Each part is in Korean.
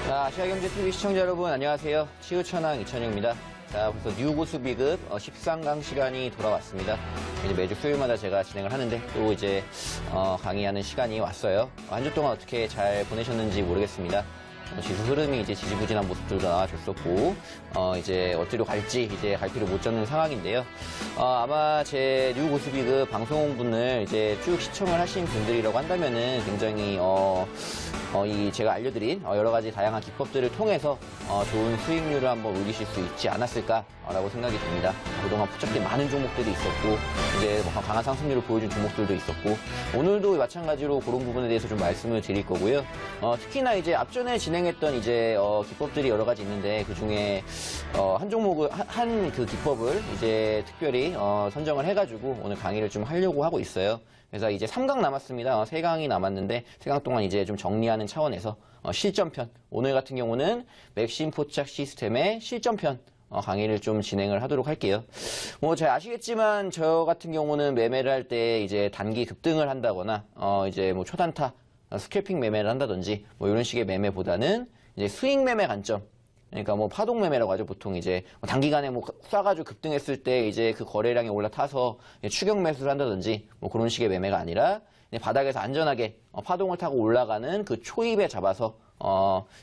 자, 아시아경제TV 시청자 여러분 안녕하세요. 치우천왕 이천영입니다. 자, 벌써 뉴고수 비급 13강 시간이 돌아왔습니다. 이제 매주 수요일마다 제가 진행을 하는데 또 이제 강의하는 시간이 왔어요. 한 주 동안 어떻게 잘 보내셨는지 모르겠습니다. 지수 흐름이 이제 지지부진한 모습들도 나와줬었고, 이제 어디로 갈지 이제 갈피를 못 잡는 상황인데요. 아마 제 뉴고수 비급 방송분을 이제 쭉 시청을 하신 분들이라고 한다면은 굉장히, 이 제가 알려드린 여러 가지 다양한 기법들을 통해서 좋은 수익률을 한번 올리실 수 있지 않았을까라고 생각이 듭니다. 그동안 포착된 많은 종목들이 있었고, 이제 강한 상승률을 보여준 종목들도 있었고, 오늘도 마찬가지로 그런 부분에 대해서 좀 말씀을 드릴 거고요. 특히나 이제 앞전에 진행했던 이제 기법들이 여러 가지 있는데 그 중에 한 종목을 한 그 기법을 이제 특별히 선정을 해가지고 오늘 강의를 좀 하려고 하고 있어요. 그래서 이제 3강 남았습니다. 3강이 남았는데 3강 동안 이제 좀 정리하는 차원에서 실전편, 오늘 같은 경우는 맥심 포착 시스템의 실전편 강의를 좀 진행을 하도록 할게요. 뭐 잘 아시겠지만 저 같은 경우는 매매를 할 때 이제 단기 급등을 한다거나 이제 뭐 초단타 스캘핑 매매를 한다든지 뭐 이런 식의 매매보다는 이제 스윙 매매 관점, 그러니까 뭐 파동 매매라고 하죠. 보통 이제 단기간에 뭐 쏴가지고 급등했을 때 이제 그 거래량이 올라타서 추격 매수를 한다든지 뭐 그런 식의 매매가 아니라 바닥에서 안전하게 파동을 타고 올라가는 그 초입에 잡아서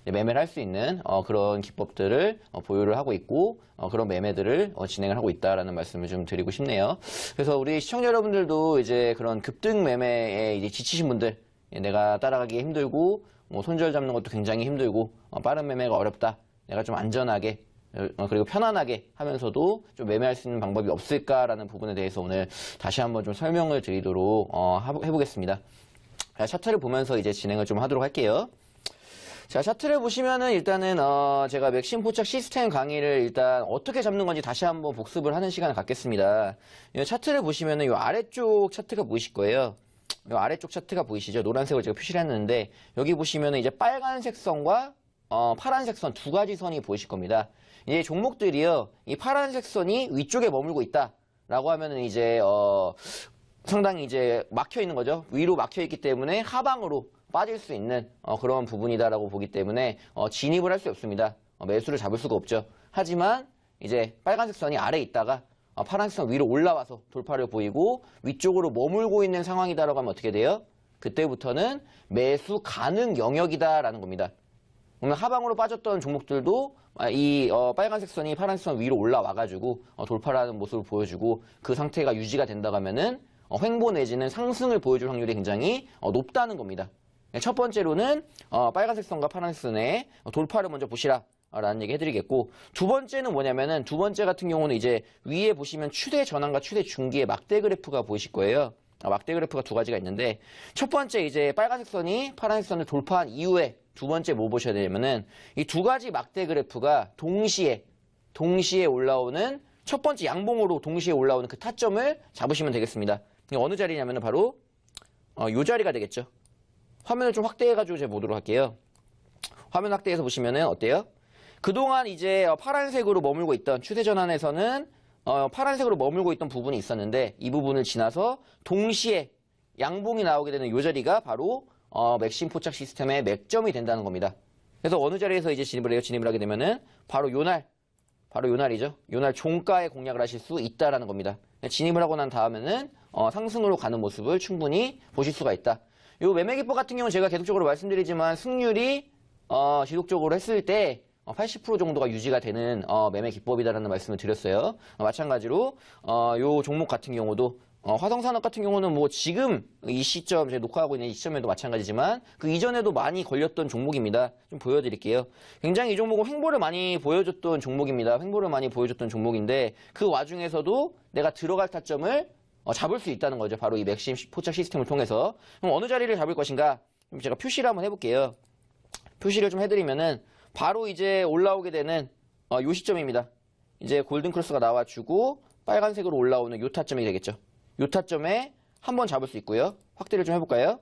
매매를 할 수 있는 그런 기법들을 보유를 하고 있고 그런 매매들을 진행을 하고 있다라는 말씀을 좀 드리고 싶네요. 그래서 우리 시청자 여러분들도 이제 그런 급등 매매에 이제 지치신 분들, 내가 따라가기 힘들고 뭐 손절 잡는 것도 굉장히 힘들고 빠른 매매가 어렵다, 내가 좀 안전하게 그리고 편안하게 하면서도 좀 매매할 수 있는 방법이 없을까라는 부분에 대해서 오늘 다시 한번 좀 설명을 드리도록 해보겠습니다. 차트를 보면서 이제 진행을 좀 하도록 할게요. 자, 차트를 보시면은 일단은 제가 맥심 포착 시스템 강의를 일단 어떻게 잡는 건지 다시 한번 복습을 하는 시간을 갖겠습니다. 이 차트를 보시면은 이 아래쪽 차트가 보이실 거예요. 이 아래쪽 차트가 보이시죠? 노란색으로 제가 표시를 했는데 여기 보시면은 이제 빨간색 선과 파란색 선 두 가지 선이 보이실 겁니다. 이제 종목들이요, 이 파란색 선이 위쪽에 머물고 있다라고 하면은 이제 상당히 이제 막혀 있는 거죠. 위로 막혀 있기 때문에 하방으로 빠질 수 있는 그런 부분이다라고 보기 때문에 진입을 할 수 없습니다. 매수를 잡을 수가 없죠. 하지만 이제 빨간색 선이 아래에 있다가 파란색 선 위로 올라와서 돌파를 보이고 위쪽으로 머물고 있는 상황이다라고 하면 어떻게 돼요? 그때부터는 매수 가능 영역이다라는 겁니다. 오늘 하방으로 빠졌던 종목들도 이 빨간색 선이 파란색 선 위로 올라와가지고 돌파를 하는 모습을 보여주고 그 상태가 유지가 된다고 하면은 횡보 내지는 상승을 보여줄 확률이 굉장히 높다는 겁니다. 첫 번째로는 빨간색 선과 파란색 선의 돌파를 먼저 보시라 라는 얘기 해드리겠고, 두 번째는 뭐냐면은 두 번째 같은 경우는 이제 위에 보시면 추세 전환과 추세 중기의 막대 그래프가 보이실 거예요. 막대 그래프가 두 가지가 있는데 첫 번째 이제 빨간색 선이 파란색 선을 돌파한 이후에 두 번째 뭐 보셔야 되냐면은 이 두 가지 막대 그래프가 동시에 올라오는 첫 번째 양봉으로 동시에 올라오는 그 타점을 잡으시면 되겠습니다. 이게 어느 자리냐면은 바로 요 자리가 되겠죠. 화면을 좀 확대해가지고 제가 보도록 할게요. 화면 확대해서 보시면은 어때요? 그동안 이제 파란색으로 머물고 있던 추세 전환에서는 파란색으로 머물고 있던 부분이 있었는데 이 부분을 지나서 동시에 양봉이 나오게 되는 요 자리가 바로 맥심 포착 시스템의 맥점이 된다는 겁니다. 그래서 어느 자리에서 이제 진입을 해요? 진입을 하게 되면은 바로 요날이죠. 요날 종가에 공략을 하실 수 있다라는 겁니다. 진입을 하고 난 다음에는 상승으로 가는 모습을 충분히 보실 수가 있다. 요 매매 기법 같은 경우는 제가 계속적으로 말씀드리지만 승률이 지속적으로 했을 때 80% 정도가 유지가 되는 매매 기법이다라는 말씀을 드렸어요. 마찬가지로 요 종목 같은 경우도 화성산업 같은 경우는 뭐 지금 이 시점, 제가 녹화하고 있는 이 시점에도 마찬가지지만 그 이전에도 많이 걸렸던 종목입니다. 좀 보여드릴게요. 굉장히 이 종목은 횡보를 많이 보여줬던 종목입니다. 횡보를 많이 보여줬던 종목인데 그 와중에서도 내가 들어갈 타점을 잡을 수 있다는 거죠. 바로 이 맥심 포착 시스템을 통해서. 그럼 어느 자리를 잡을 것인가? 그럼 제가 표시를 한번 해볼게요. 표시를 좀 해드리면은 바로 이제 올라오게 되는 요 시점입니다. 이제 골든 크로스가 나와주고 빨간색으로 올라오는 요 타점이 되겠죠. 요 타점에 한번 잡을 수 있고요. 확대를 좀 해볼까요?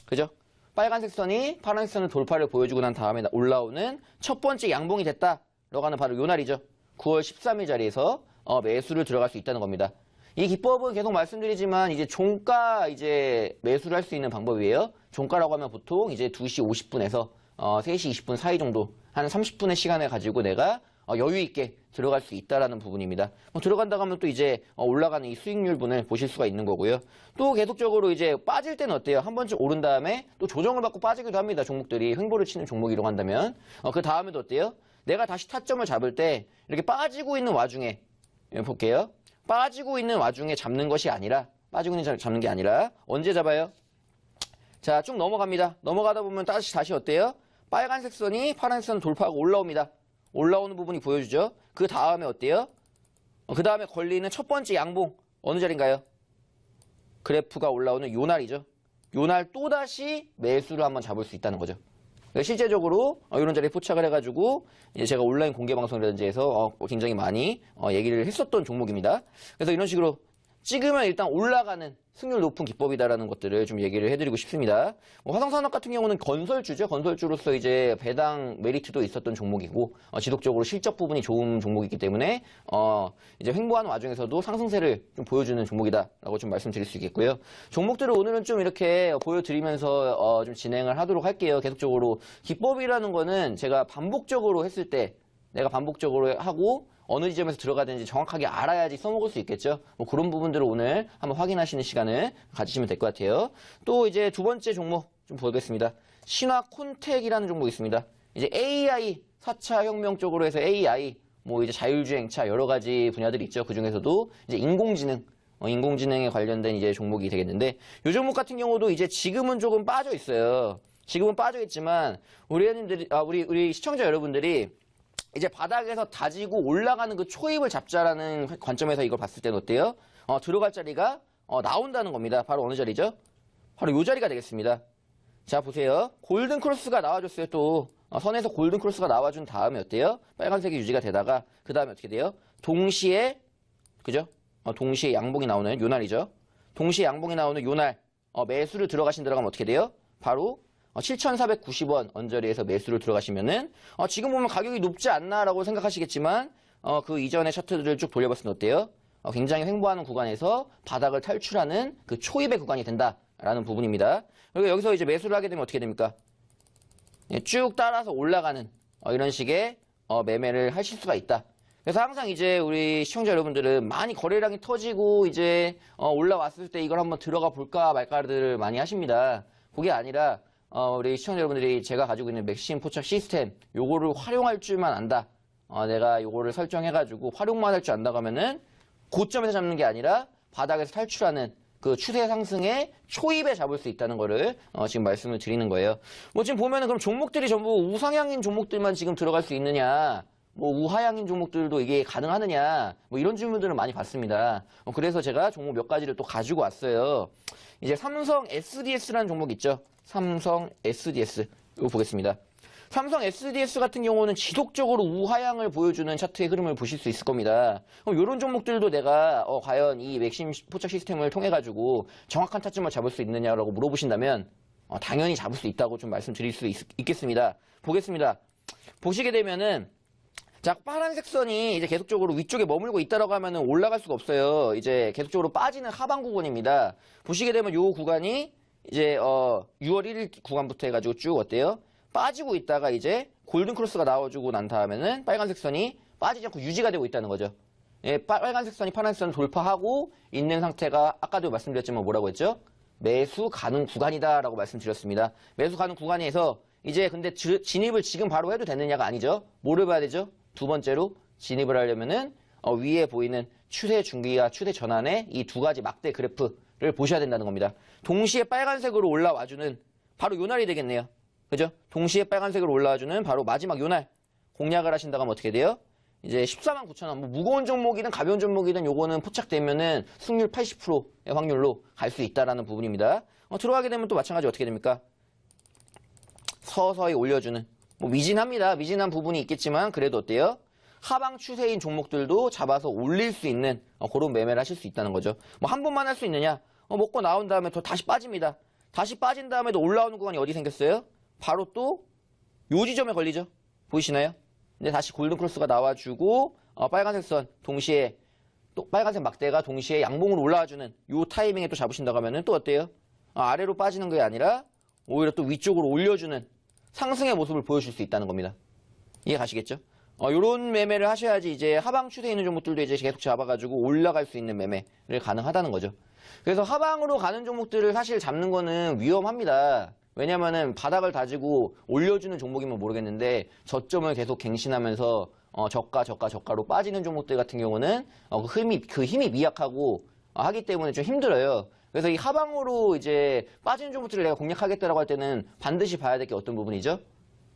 그죠? 빨간색 선이 파란색 선을 돌파를 보여주고 난 다음에 올라오는 첫 번째 양봉이 됐다라고 하는 바로 요 날이죠. 9월 13일 자리에서 매수를 들어갈 수 있다는 겁니다. 이 기법은 계속 말씀드리지만 이제 종가 이제 매수를 할 수 있는 방법이에요. 종가라고 하면 보통 이제 2시 50분에서 3시 20분 사이 정도 한 30분의 시간을 가지고 내가 여유 있게 들어갈 수 있다라는 부분입니다. 들어간다고 하면 또 이제 올라가는 이 수익률분을 보실 수가 있는 거고요. 또 계속적으로 이제 빠질 때는 어때요? 한 번쯤 오른 다음에 또 조정을 받고 빠지기도 합니다. 종목들이 횡보를 치는 종목이라고 한다면 그 다음에도 어때요? 내가 다시 타점을 잡을 때 이렇게 빠지고 있는 와중에 볼게요. 빠지고 있는 와중에 잡는 것이 아니라 빠지고 있는 잡는 게 아니라 언제 잡아요? 자, 쭉 넘어갑니다. 넘어가다 보면 다시 어때요? 빨간색 선이 파란색 선 돌파하고 올라옵니다. 올라오는 부분이 보여주죠. 그 다음에 어때요? 그 다음에 걸리는 첫 번째 양봉 어느 자리인가요? 그래프가 올라오는 요 날이죠. 요 날 또다시 매수를 한번 잡을 수 있다는 거죠. 실제적으로 이런 자리에 포착을 해가지고 이제 제가 온라인 공개 방송이라든지 해서 굉장히 많이 얘기를 했었던 종목입니다. 그래서 이런 식으로 찍으면 일단 올라가는 승률 높은 기법이다라는 것들을 좀 얘기를 해드리고 싶습니다. 화성산업 같은 경우는 건설주죠. 건설주로서 이제 배당 메리트도 있었던 종목이고 지속적으로 실적 부분이 좋은 종목이기 때문에 이제 횡보하는 와중에서도 상승세를 좀 보여주는 종목이다라고 좀 말씀드릴 수 있겠고요. 종목들을 오늘은 좀 이렇게 보여드리면서 좀 진행을 하도록 할게요. 계속적으로 기법이라는 거는 제가 반복적으로 했을 때 내가 반복적으로 하고 어느 지점에서 들어가야 되는지 정확하게 알아야지 써먹을 수 있겠죠. 그런 부분들을 오늘 한번 확인하시는 시간을 가지시면 될 것 같아요. 또 이제 두 번째 종목 좀 보겠습니다. 신화콘텍이라는 종목이 있습니다. 이제 AI 4차 혁명 쪽으로 해서 AI, 이제 자율주행차 여러 가지 분야들이 있죠. 그 중에서도 이제 인공지능에 관련된 이제 종목이 되겠는데, 이 종목 같은 경우도 이제 지금은 조금 빠져 있어요. 지금은 빠져 있지만 우리 시청자 여러분들이 이제 바닥에서 다지고 올라가는 그 초입을 잡자라는 관점에서 이걸 봤을 때는 어때요? 들어갈 자리가 나온다는 겁니다. 바로 어느 자리죠? 바로 이 자리가 되겠습니다. 자, 보세요. 골든 크로스가 나와줬어요. 또 선에서 골든 크로스가 나와준 다음에 어때요? 빨간색이 유지가 되다가 그 다음에 어떻게 돼요? 동시에 그죠? 동시에 양봉이 나오는 요 날이죠. 동시에 양봉이 나오는 요 날 매수를 들어가면 어떻게 돼요? 바로 7,490원 언저리에서 매수를 들어가시면은 지금 보면 가격이 높지 않나라고 생각하시겠지만 그 이전의 차트들을 쭉 돌려봤을 때 어때요? 굉장히 횡보하는 구간에서 바닥을 탈출하는 그 초입의 구간이 된다라는 부분입니다. 그리고 여기서 이제 매수를 하게 되면 어떻게 됩니까? 쭉 따라서 올라가는 이런 식의 매매를 하실 수가 있다. 그래서 항상 이제 우리 시청자 여러분들은 많이 거래량이 터지고 이제 올라왔을 때 이걸 한번 들어가 볼까 말까를 많이 하십니다. 그게 아니라 우리 시청자 여러분들이 제가 가지고 있는 맥심 포착 시스템 요거를 활용할 줄만 안다. 내가 요거를 설정해가지고 활용만 할 줄 안다고 하면은 고점에서 잡는 게 아니라 바닥에서 탈출하는 그 추세 상승의 초입에 잡을 수 있다는 거를 지금 말씀을 드리는 거예요. 지금 보면은 그럼 종목들이 전부 우상향인 종목들만 지금 들어갈 수 있느냐? 우하향인 종목들도 이게 가능하느냐? 이런 질문들을 많이 받습니다. 그래서 제가 종목 몇 가지를 또 가지고 왔어요. 이제 삼성 SDS라는 종목 있죠. 삼성 SDS 이거 보겠습니다. 삼성 SDS 같은 경우는 지속적으로 우하향을 보여주는 차트의 흐름을 보실 수 있을 겁니다. 그럼 이런 종목들도 내가 과연 이 맥심 포착 시스템을 통해 가지고 정확한 타점을 잡을 수 있느냐라고 물어보신다면 당연히 잡을 수 있다고 좀 말씀드릴 수 있겠습니다. 보겠습니다. 보시게 되면은 자, 파란색 선이 이제 계속적으로 위쪽에 머물고 있다라고 하면은 올라갈 수가 없어요. 이제 계속적으로 빠지는 하방 구간입니다. 보시게 되면 이 구간이 이제 6월 1일 구간부터 해가지고 쭉 어때요? 빠지고 있다가 이제 골든 크로스가 나와주고 난 다음에는 빨간색 선이 빠지지 않고 유지가 되고 있다는 거죠. 예, 빨간색 선이 파란색 선을 돌파하고 있는 상태가 아까도 말씀드렸지만 뭐라고 했죠? 매수 가능 구간이다라고 말씀드렸습니다. 매수 가능 구간에서 이제 근데 진입을 지금 바로 해도 되느냐가 아니죠. 뭐를 봐야 되죠? 두 번째로 진입을 하려면은 위에 보이는 추세 중기와 추세 전환의 이 두 가지 막대 그래프를 보셔야 된다는 겁니다. 동시에 빨간색으로 올라와주는 바로 요 날이 되겠네요. 그죠? 동시에 빨간색으로 올라와주는 바로 마지막 요 날 공략을 하신다고 하면 어떻게 돼요? 이제 149,000원, 무거운 종목이든 가벼운 종목이든 요거는 포착되면은 승률 80%의 확률로 갈 수 있다라는 부분입니다. 들어가게 되면 또 마찬가지 어떻게 됩니까? 서서히 올려주는 미진합니다. 미진한 부분이 있겠지만 그래도 어때요? 하방 추세인 종목들도 잡아서 올릴 수 있는 그런 매매를 하실 수 있다는 거죠. 한 번만 할 수 있느냐? 먹고 나온 다음에 또 다시 빠집니다. 다시 빠진 다음에도 올라오는 구간이 어디 생겼어요? 바로 또 요 지점에 걸리죠. 보이시나요? 근데 다시 골든 크로스가 나와주고 빨간색 선 동시에 또 빨간색 막대가 동시에 양봉으로 올라와주는 요 타이밍에 또 잡으신다고 하면은 또 어때요? 아래로 빠지는 게 아니라 오히려 또 위쪽으로 올려주는 상승의 모습을 보여줄 수 있다는 겁니다. 이해 가시겠죠? 요런 매매를 하셔야지 이제 하방 추세에 있는 종목들도 이제 계속 잡아가지고 올라갈 수 있는 매매를 가능하다는 거죠. 그래서 하방으로 가는 종목들을 사실 잡는 거는 위험합니다. 왜냐면은 바닥을 다지고 올려주는 종목이면 모르겠는데 저점을 계속 갱신하면서 저가로 빠지는 종목들 같은 경우는 그 힘이 미약하고 하기 때문에 좀 힘들어요. 그래서 이 하방으로 이제 빠지는 종목들을 내가 공략하겠다라고 할 때는 반드시 봐야 될 게 어떤 부분이죠?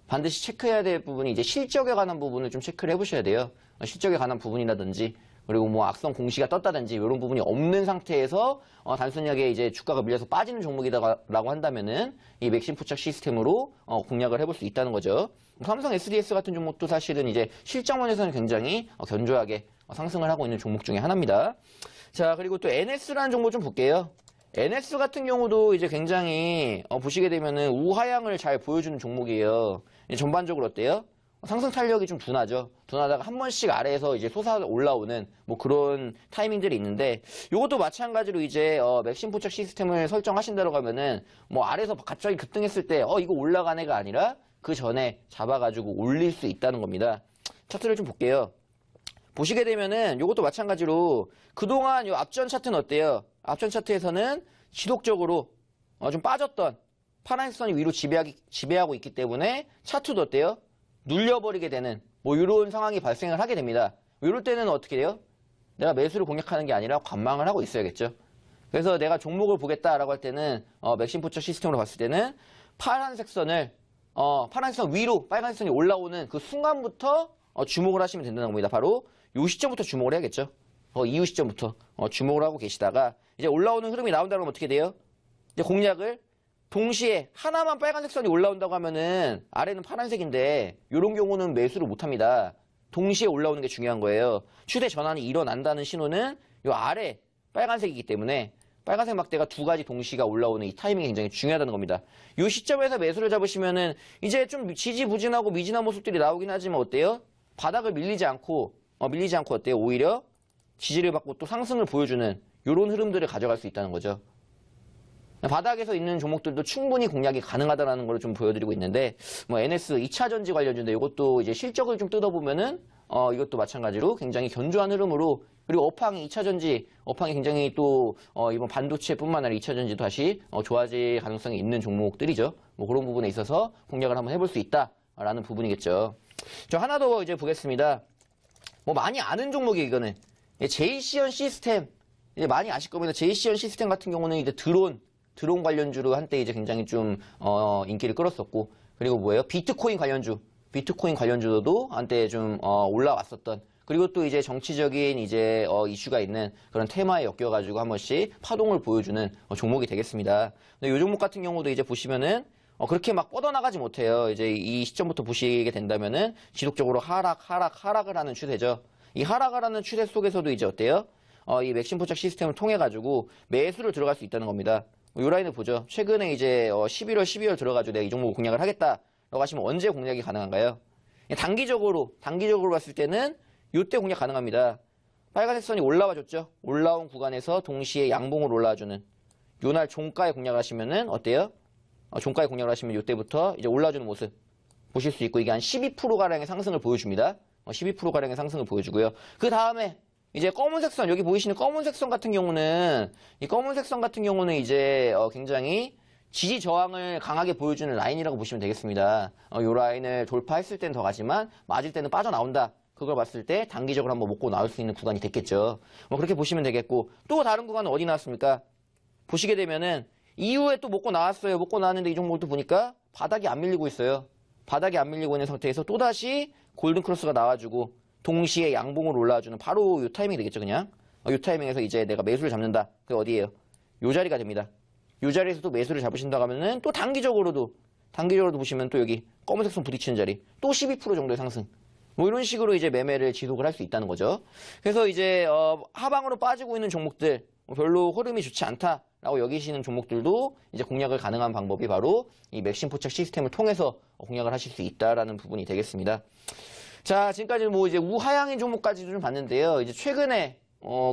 반드시 체크해야 될 부분이 이제 실적에 관한 부분을 좀 체크를 해보셔야 돼요. 실적에 관한 부분이라든지 그리고 뭐 악성 공시가 떴다든지 이런 부분이 없는 상태에서 단순하게 이제 주가가 밀려서 빠지는 종목이다라고 한다면은 이 맥심 포착 시스템으로 공략을 해볼 수 있다는 거죠. 삼성 SDS 같은 종목도 사실은 이제 실적면에서는 굉장히 견조하게 상승을 하고 있는 종목 중에 하나입니다. 자, 그리고 또 NS라는 종목 좀 볼게요. NS 같은 경우도 이제 굉장히 보시게 되면은 우하향을 잘 보여주는 종목이에요. 전반적으로 어때요? 상승 탄력이 좀 둔하죠. 둔하다가 한 번씩 아래에서 이제 솟아 올라오는 뭐 그런 타이밍들이 있는데 이것도 마찬가지로 이제 맥심 포착 시스템을 설정하신다고 하면은 뭐 아래에서 갑자기 급등했을 때 이거 올라간 애가 아니라 그 전에 잡아가지고 올릴 수 있다는 겁니다. 차트를 좀 볼게요. 보시게 되면은 이것도 마찬가지로 그동안 이 앞전 차트는 어때요? 앞전 차트에서는 지속적으로 좀 빠졌던 파란색 선이 위로 지배하고 있기 때문에 차트도 어때요? 눌려버리게 되는 뭐 이런 상황이 발생을 하게 됩니다. 이럴 때는 어떻게 돼요? 내가 매수를 공략하는 게 아니라 관망을 하고 있어야겠죠. 그래서 내가 종목을 보겠다라고 할 때는 맥심 포착 시스템으로 봤을 때는 파란색 선 위로 빨간색 선이 올라오는 그 순간부터 주목을 하시면 된다는 겁니다. 바로 이 시점부터 주목을 해야겠죠. 이후 시점부터 주목을 하고 계시다가 이제 올라오는 흐름이 나온다면 어떻게 돼요? 이제 공략을 동시에 하나만 빨간색 선이 올라온다고 하면은 아래는 파란색인데 이런 경우는 매수를 못합니다. 동시에 올라오는 게 중요한 거예요. 추세 전환이 일어난다는 신호는 이 아래 빨간색이기 때문에 빨간색 막대가 두 가지 동시가 올라오는 이 타이밍이 굉장히 중요하다는 겁니다. 이 시점에서 매수를 잡으시면은 이제 좀 지지부진하고 미진한 모습들이 나오긴 하지만 어때요? 바닥을 밀리지 않고 어때요? 오히려 지지를 받고 또 상승을 보여주는 이런 흐름들을 가져갈 수 있다는 거죠. 바닥에서 있는 종목들도 충분히 공략이 가능하다는 걸 좀 보여드리고 있는데, 뭐 NS 2차 전지 관련주인데 이것도 이제 실적을 좀 뜯어보면은 이것도 마찬가지로 굉장히 견조한 흐름으로 그리고 업황이 2차 전지 업황이 굉장히 또 이번 반도체뿐만 아니라 2차 전지도 다시 좋아질 가능성이 있는 종목들이죠. 뭐 그런 부분에 있어서 공략을 한번 해볼 수 있다라는 부분이겠죠. 저 하나 더 이제 보겠습니다. 뭐 많이 아는 종목이에요, 이거는. 제이시언 시스템. 이제 많이 아실 겁니다. 제이시언 시스템 같은 경우는 이제 드론 관련주로 한때 이제 굉장히 좀, 인기를 끌었었고, 그리고 뭐예요? 비트코인 관련주도 한때 좀, 올라왔었던, 그리고 또 이제 정치적인 이제, 이슈가 있는 그런 테마에 엮여가지고 한 번씩 파동을 보여주는 종목이 되겠습니다. 근데 이 종목 같은 경우도 이제 보시면은, 그렇게 막 뻗어나가지 못해요. 이제 이 시점부터 보시게 된다면은 지속적으로 하락을 하는 추세죠. 이 하락을 하는 추세 속에서도 이제 어때요? 이 맥심 포착 시스템을 통해가지고 매수를 들어갈 수 있다는 겁니다. 이 라인을 보죠. 최근에 이제 11월, 12월 들어가지고 내가 이 종목 공략을 하겠다라고 하시면 언제 공략이 가능한가요? 단기적으로 봤을 때는 이때 공략 가능합니다. 빨간색 선이 올라와줬죠. 올라온 구간에서 동시에 양봉으로 올라와주는 요날 종가에 공략을 하시면은 어때요? 종가에 공략을 하시면 이때부터 이제 올라주는 모습 보실 수 있고 이게 한 12%가량의 상승을 보여줍니다. 12%가량의 상승을 보여주고요. 그 다음에 이제 검은색 선, 여기 보이시는 검은색 선 같은 경우는, 이 검은색 선 같은 경우는 이제 굉장히 지지 저항을 강하게 보여주는 라인이라고 보시면 되겠습니다. 이 라인을 돌파했을 때는 더 가지만 맞을 때는 빠져나온다. 그걸 봤을 때 단기적으로 한번 먹고 나올 수 있는 구간이 됐겠죠. 뭐 그렇게 보시면 되겠고, 또 다른 구간은 어디 나왔습니까? 보시게 되면은 이후에 또 먹고 나왔어요. 먹고 나왔는데 이 종목도 보니까 바닥이 안 밀리고 있어요. 바닥이 안 밀리고 있는 상태에서 또다시 골든 크로스가 나와주고 동시에 양봉으로 올라와주는 바로 이 타이밍이 되겠죠, 그냥. 이 타이밍에서 이제 내가 매수를 잡는다. 그게 어디예요? 이 자리가 됩니다. 이 자리에서 또 매수를 잡으신다고 하면은 또 단기적으로도 보시면 또 여기 검은색 선 부딪히는 자리 또 12% 정도의 상승. 뭐 이런 식으로 이제 매매를 지속을 할 수 있다는 거죠. 그래서 이제 하방으로 빠지고 있는 종목들 별로 흐름이 좋지 않다라고 여기시는 종목들도 이제 공략을 가능한 방법이 바로 이 맥심 포착 시스템을 통해서 공략을 하실 수 있다라는 부분이 되겠습니다. 자, 지금까지 뭐 이제 우하향인 종목까지도 좀 봤는데요. 이제 최근에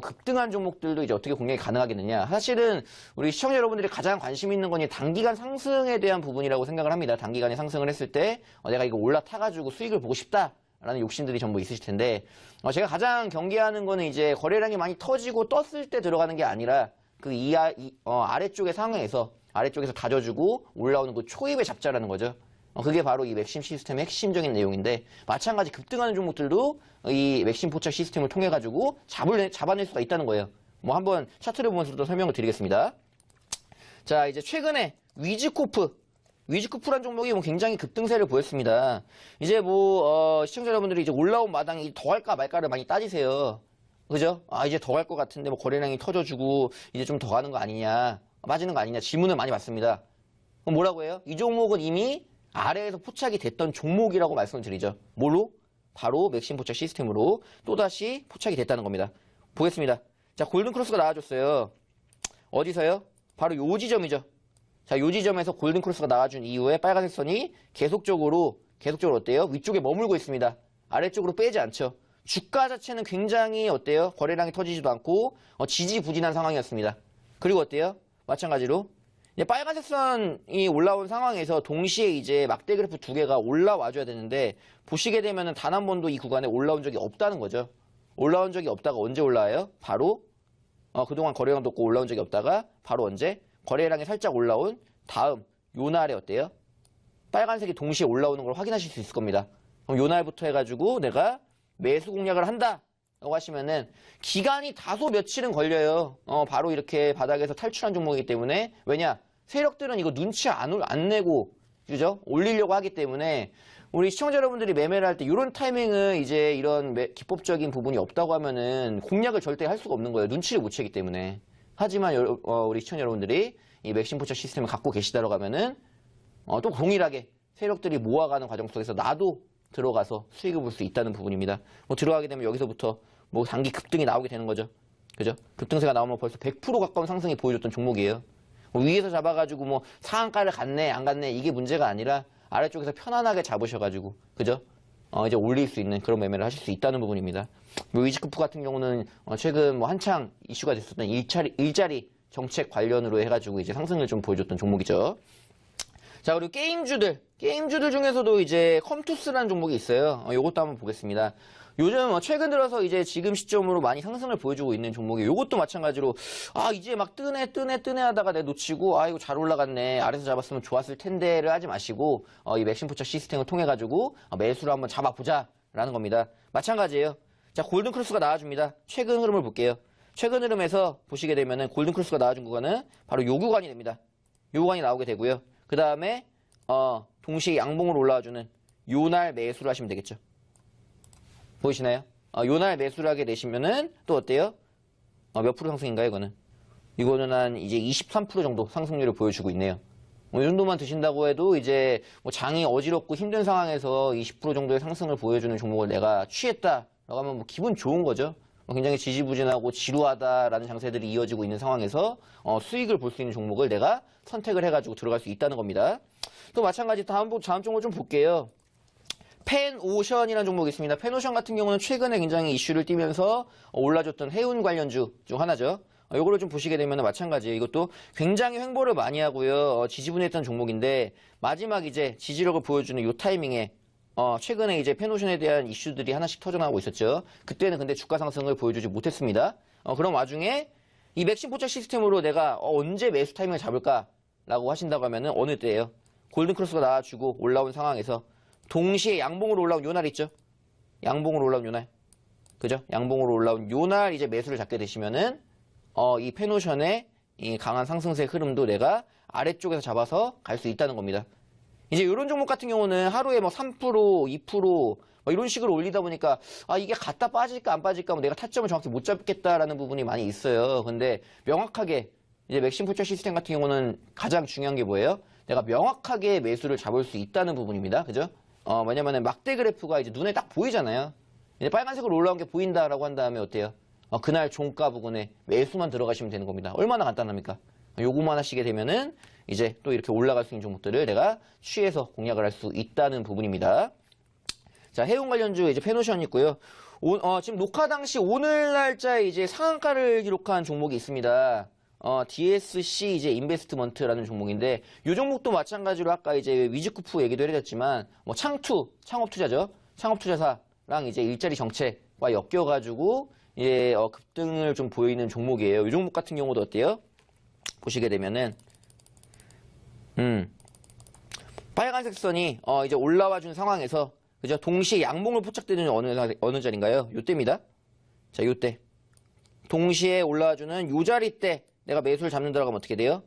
급등한 종목들도 이제 어떻게 공략이 가능하겠느냐. 사실은 우리 시청자 여러분들이 가장 관심 있는 건 이 단기간 상승에 대한 부분이라고 생각을 합니다. 단기간에 상승을 했을 때 내가 이거 올라타가지고 수익을 보고 싶다라는 욕심들이 전부 있으실 텐데 제가 가장 경계하는 거는 이제 거래량이 많이 터지고 떴을 때 들어가는 게 아니라 그 아래쪽의 상황에서 아래쪽에서 다져주고 올라오는 그 초입에 잡자라는 거죠. 그게 바로 이 맥심 시스템의 핵심적인 내용인데 마찬가지 급등하는 종목들도 이 맥심 포착 시스템을 통해 가지고 잡아낼 수가 있다는 거예요. 뭐 한번 차트를 보면서도 설명을 드리겠습니다. 자, 이제 최근에 위즈코프란 종목이 뭐 굉장히 급등세를 보였습니다. 이제 뭐 시청자 여러분들이 이제 올라온 마당이 더 할까 말까를 많이 따지세요. 그죠? 이제 더 갈 것 같은데 뭐 거래량이 터져주고 이제 좀 더 가는 거 아니냐, 빠지는 거 아니냐 질문을 많이 받습니다. 그럼 뭐라고 해요? 이 종목은 이미 아래에서 포착이 됐던 종목이라고 말씀을 드리죠. 뭘로? 바로 맥심 포착 시스템으로 또다시 포착이 됐다는 겁니다. 보겠습니다. 자, 골든크로스가 나와줬어요. 어디서요? 바로 요 지점이죠. 자, 요 지점에서 골든크로스가 나와준 이후에 빨간색 선이 계속적으로 어때요? 위쪽에 머물고 있습니다. 아래쪽으로 빼지 않죠. 주가 자체는 굉장히 어때요? 거래량이 터지지도 않고 지지부진한 상황이었습니다. 그리고 어때요? 마찬가지로 이제 빨간색 선이 올라온 상황에서 동시에 이제 막대 그래프 두 개가 올라와줘야 되는데 보시게 되면은 단 한 번도 이 구간에 올라온 적이 없다는 거죠. 올라온 적이 없다가 언제 올라와요? 바로 그동안 거래량도 없고 올라온 적이 없다가 바로 언제? 거래량이 살짝 올라온 다음 요 날에 어때요? 빨간색이 동시에 올라오는 걸 확인하실 수 있을 겁니다. 그럼 요 날부터 해가지고 내가 매수 공략을 한다 라고 하시면은 기간이 다소 며칠은 걸려요. 바로 이렇게 바닥에서 탈출한 종목이기 때문에 왜냐? 세력들은 이거 눈치 안 내고 그죠? 올리려고 하기 때문에 우리 시청자 여러분들이 매매를 할 때 이런 타이밍은 이제 이런 기법적인 부분이 없다고 하면은 공략을 절대 할 수가 없는 거예요. 눈치를 못 채기 때문에. 하지만 우리 시청자 여러분들이 이 맥심 포착 시스템을 갖고 계시다라고 하면은 또 동일하게 세력들이 모아가는 과정 속에서 나도 들어가서 수익을 볼 수 있다는 부분입니다. 뭐 들어가게 되면 여기서부터 뭐 단기 급등이 나오게 되는 거죠. 그죠? 급등세가 나오면 벌써 100% 가까운 상승이 보여줬던 종목이에요. 뭐 위에서 잡아가지고 뭐 상한가를 갔네 안 갔네 이게 문제가 아니라 아래쪽에서 편안하게 잡으셔가지고 그죠? 이제 올릴 수 있는 그런 매매를 하실 수 있다는 부분입니다. 뭐 위즈코프 같은 경우는 최근 뭐 한창 이슈가 됐었던 일자리 정책 관련으로 해가지고 이제 상승을 좀 보여줬던 종목이죠. 자, 그리고 게임주들 중에서도 이제 컴투스라는 종목이 있어요. 요것도 한번 보겠습니다. 요즘 최근 들어서 이제 지금 시점으로 많이 상승을 보여주고 있는 종목이 요것도 마찬가지로 이제 막 뜨네 하다가 내가 놓치고 이거 잘 올라갔네 아래서 잡았으면 좋았을 텐데를 하지 마시고 이 맥심 포착 시스템을 통해 가지고 매수를 한번 잡아보자 라는 겁니다. 마찬가지예요. 자, 골든크로스가 나와줍니다. 최근 흐름을 볼게요. 최근 흐름에서 보시게 되면은 골든크로스가 나와준 구간은 바로 요 구간이 됩니다. 요 구간이 나오게 되고요. 그 다음에 동시에 양봉으로 올라와주는 요 날 매수를 하시면 되겠죠. 보이시나요? 요 날 매수를 하게 되시면은 또 어때요? 몇 프로 상승인가요, 이거는? 이거는 한 이제 23% 정도 상승률을 보여주고 있네요. 이 정도만 드신다고 해도 이제 뭐 장이 어지럽고 힘든 상황에서 20% 정도의 상승을 보여주는 종목을 내가 취했다라고 하면 뭐 기분 좋은 거죠. 굉장히 지지부진하고 지루하다라는 장세들이 이어지고 있는 상황에서 수익을 볼 수 있는 종목을 내가 선택을 해가지고 들어갈 수 있다는 겁니다. 또 마찬가지 다음 종목을 좀 볼게요. 펜오션이라는 종목이 있습니다. 펜오션 같은 경우는 최근에 굉장히 이슈를 띠면서 올라줬던 해운 관련주 중 하나죠. 이거를 좀 보시게 되면 마찬가지예요. 이것도 굉장히 횡보를 많이 하고요. 지지분했던 종목인데 마지막 이제 지지력을 보여주는 이 타이밍에 최근에 이제 펜오션에 대한 이슈들이 하나씩 터져나오고 있었죠. 그때는 근데 주가 상승을 보여주지 못했습니다. 그런 와중에 이 맥심 포착 시스템으로 내가 언제 매수 타이밍을 잡을까라고 하신다고 하면은 어느 때예요? 골든크로스가 나와주고 올라온 상황에서 동시에 양봉으로 올라온 요 날 있죠? 양봉으로 올라온 요 날. 그죠? 양봉으로 올라온 요 날 이제 매수를 잡게 되시면은 이 펜오션의 이 강한 상승세 흐름도 내가 아래쪽에서 잡아서 갈 수 있다는 겁니다. 이제 이런 종목 같은 경우는 하루에 뭐 3%, 2% 이런 식으로 올리다 보니까 이게 갔다 빠질까 안 빠질까 내가 타점을 정확히 못 잡겠다라는 부분이 많이 있어요. 근데 명확하게 이제 맥심 포착 시스템 같은 경우는 가장 중요한 게 뭐예요? 내가 명확하게 매수를 잡을 수 있다는 부분입니다. 그죠? 왜냐면은 막대 그래프가 이제 눈에 딱 보이잖아요. 이제 빨간색으로 올라온 게 보인다라고 한 다음에 어때요? 그날 종가 부근에 매수만 들어가시면 되는 겁니다. 얼마나 간단합니까? 요거만 하시게 되면은 이제 또 이렇게 올라갈 수 있는 종목들을 내가 취해서 공략을 할 수 있다는 부분입니다. 자, 해운 관련주 이제 펜오션 있고요. 지금 녹화 당시 오늘 날짜에 이제 상한가를 기록한 종목이 있습니다. DSC 이제 인베스트먼트라는 종목인데, 이 종목도 마찬가지로 아까 이제 위즈쿠프 얘기도 해드렸지만, 뭐 창업투자죠. 창업투자사랑 이제 일자리 정책과 엮여가지고, 예, 급등을 좀 보이는 종목이에요. 이 종목 같은 경우도 어때요? 보시게 되면은, 빨간색 선이, 이제 올라와 준 상황에서, 그죠? 동시에 양봉을 포착되는 어느 자리인가요? 요때입니다. 자, 요때. 동시에 올라와주는 요 자리 때 내가 매수를 잡는다고 하면 어떻게 돼요?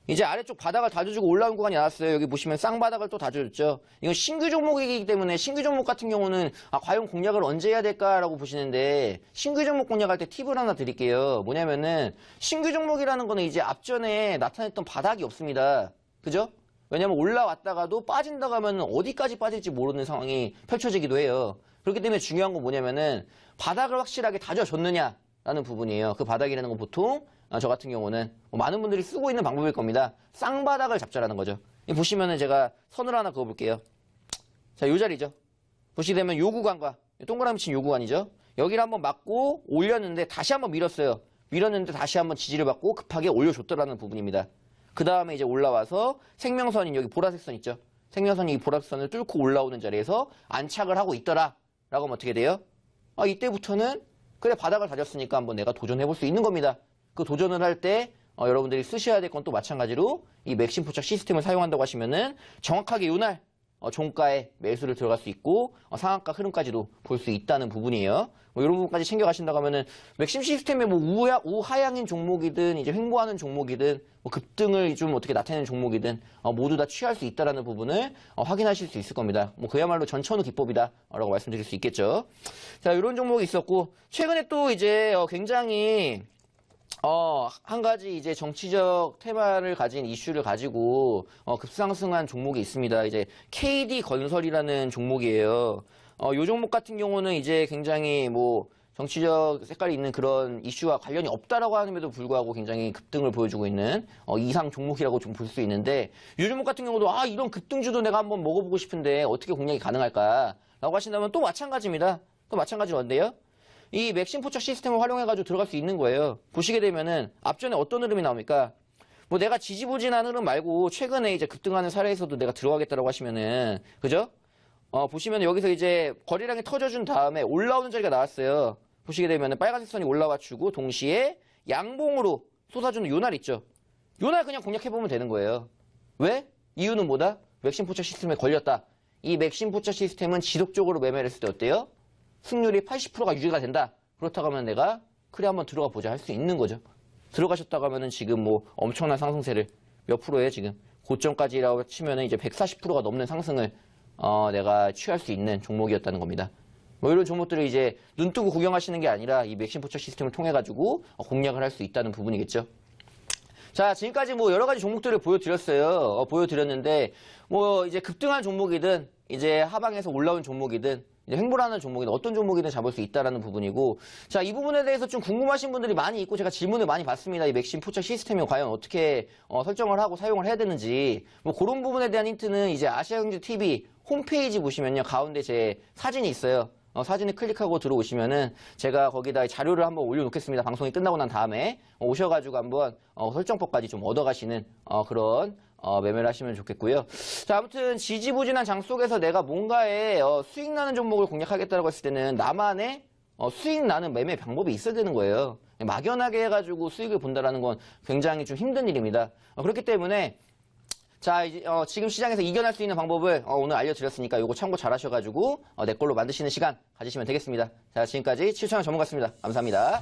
이제 아래쪽 바닥을 다져주고 올라온 구간이 나왔어요. 여기 보시면 쌍바닥을 또 다져줬죠. 이건 신규 종목이기 때문에 신규 종목 같은 경우는 과연 공략을 언제 해야 될까라고 보시는데, 신규 종목 공략할 때 팁을 하나 드릴게요. 뭐냐면은 신규 종목이라는 거는 이제 앞전에 나타냈던 바닥이 없습니다. 그죠? 왜냐면 올라왔다가도 빠진다고 하면 어디까지 빠질지 모르는 상황이 펼쳐지기도 해요. 그렇기 때문에 중요한 건 뭐냐면은 바닥을 확실하게 다져줬느냐라는 부분이에요. 그 바닥이라는 건 보통 저 같은 경우는 많은 분들이 쓰고 있는 방법일 겁니다. 쌍바닥을 잡자라는 거죠. 보시면은 제가 선을 하나 그어볼게요. 자, 요 자리죠. 보시게 되면 요 구간과 동그라미 친 요 구간이죠. 여기를 한번 맞고 올렸는데 다시 한번 밀었어요. 밀었는데 다시 한번 지지를 받고 급하게 올려줬더라는 부분입니다. 그 다음에 이제 올라와서 생명선인 여기 보라색 선 있죠. 생명선이 이 보라색 선을 뚫고 올라오는 자리에서 안착을 하고 있더라 라고 하면 어떻게 돼요? 이때부터는 그래 바닥을 다졌으니까 한번 내가 도전해볼 수 있는 겁니다. 그 도전을 할 때 여러분들이 쓰셔야 될 건 또 마찬가지로 이 맥심 포착 시스템을 사용한다고 하시면은 정확하게 요날 종가에 매수를 들어갈 수 있고 상한가 흐름까지도 볼 수 있다는 부분이에요. 이런 부분까지 챙겨가신다고 하면은 맥심 시스템의 뭐 우하향인 종목이든 이제 횡보하는 종목이든 뭐 급등을 좀 어떻게 나타내는 종목이든 모두 다 취할 수 있다라는 부분을 확인하실 수 있을 겁니다. 뭐 그야말로 전천후 기법이다라고 말씀드릴 수 있겠죠. 자, 이런 종목이 있었고 최근에 또 이제 굉장히 한 가지 이제 정치적 테마를 가진 이슈를 가지고 급상승한 종목이 있습니다. 이제 KD 건설이라는 종목이에요. 요 종목 같은 경우는 이제 굉장히 뭐 정치적 색깔이 있는 그런 이슈와 관련이 없다라고 함에도 불구하고 굉장히 급등을 보여주고 있는 이상 종목이라고 좀 볼 수 있는데, 요 종목 같은 경우도 이런 급등주도 내가 한번 먹어보고 싶은데 어떻게 공략이 가능할까라고 하신다면 또 마찬가지입니다. 또 마찬가지로 뭔데요? 이 맥심 포착 시스템을 활용해가지고 들어갈 수 있는 거예요. 보시게 되면은 앞전에 어떤 흐름이 나옵니까? 뭐 내가 지지부진한 흐름 말고 최근에 이제 급등하는 사례에서도 내가 들어가겠다라고 하시면은, 그죠? 보시면 여기서 이제 거래량이 터져준 다음에 올라오는 자리가 나왔어요. 보시게 되면은 빨간색 선이 올라와주고 동시에 양봉으로 쏟아주는 요날 있죠. 요날 그냥 공략해보면 되는 거예요. 왜? 이유는 뭐다? 맥심 포착 시스템에 걸렸다. 이 맥심 포착 시스템은 지속적으로 매매를 했을 때 어때요? 승률이 80%가 유지가 된다. 그렇다고 하면 내가 그래 한번 들어가 보자 할 수 있는 거죠. 들어가셨다고 하면은 지금 뭐 엄청난 상승세를 몇 프로에 지금 고점까지라고 치면은 이제 140%가 넘는 상승을 내가 취할 수 있는 종목이었다는 겁니다. 뭐 이런 종목들을 이제 눈 뜨고 구경하시는 게 아니라 이 맥심 포착 시스템을 통해 가지고 공략을 할 수 있다는 부분이겠죠. 자, 지금까지 뭐 여러 가지 종목들을 보여드렸어요. 보여드렸는데 뭐 이제 급등한 종목이든 이제 하방에서 올라온 종목이든 이제 횡보하는 종목이든 어떤 종목이든 잡을 수 있다라는 부분이고, 자, 이 부분에 대해서 좀 궁금하신 분들이 많이 있고 제가 질문을 많이 받습니다. 이 맥심 포착 시스템이 과연 어떻게 설정을 하고 사용을 해야 되는지, 뭐 그런 부분에 대한 힌트는 이제 아시아경제TV 홈페이지 보시면요 가운데 제 사진이 있어요. 사진을 클릭하고 들어오시면은 제가 거기다 자료를 한번 올려놓겠습니다. 방송이 끝나고 난 다음에 오셔가지고 한번 설정법까지 좀 얻어가시는 그런 매매를 하시면 좋겠고요. 자, 아무튼 지지부진한 장 속에서 내가 뭔가에 수익 나는 종목을 공략하겠다고 했을 때는 나만의 수익 나는 매매 방법이 있어야 되는 거예요. 막연하게 해가지고 수익을 본다라는 건 굉장히 좀 힘든 일입니다. 그렇기 때문에 자, 이제 지금 시장에서 이겨낼 수 있는 방법을 오늘 알려드렸으니까 이거 참고 잘 하셔가지고 내 걸로 만드시는 시간 가지시면 되겠습니다. 자, 지금까지 치유창 전문가였습니다. 감사합니다.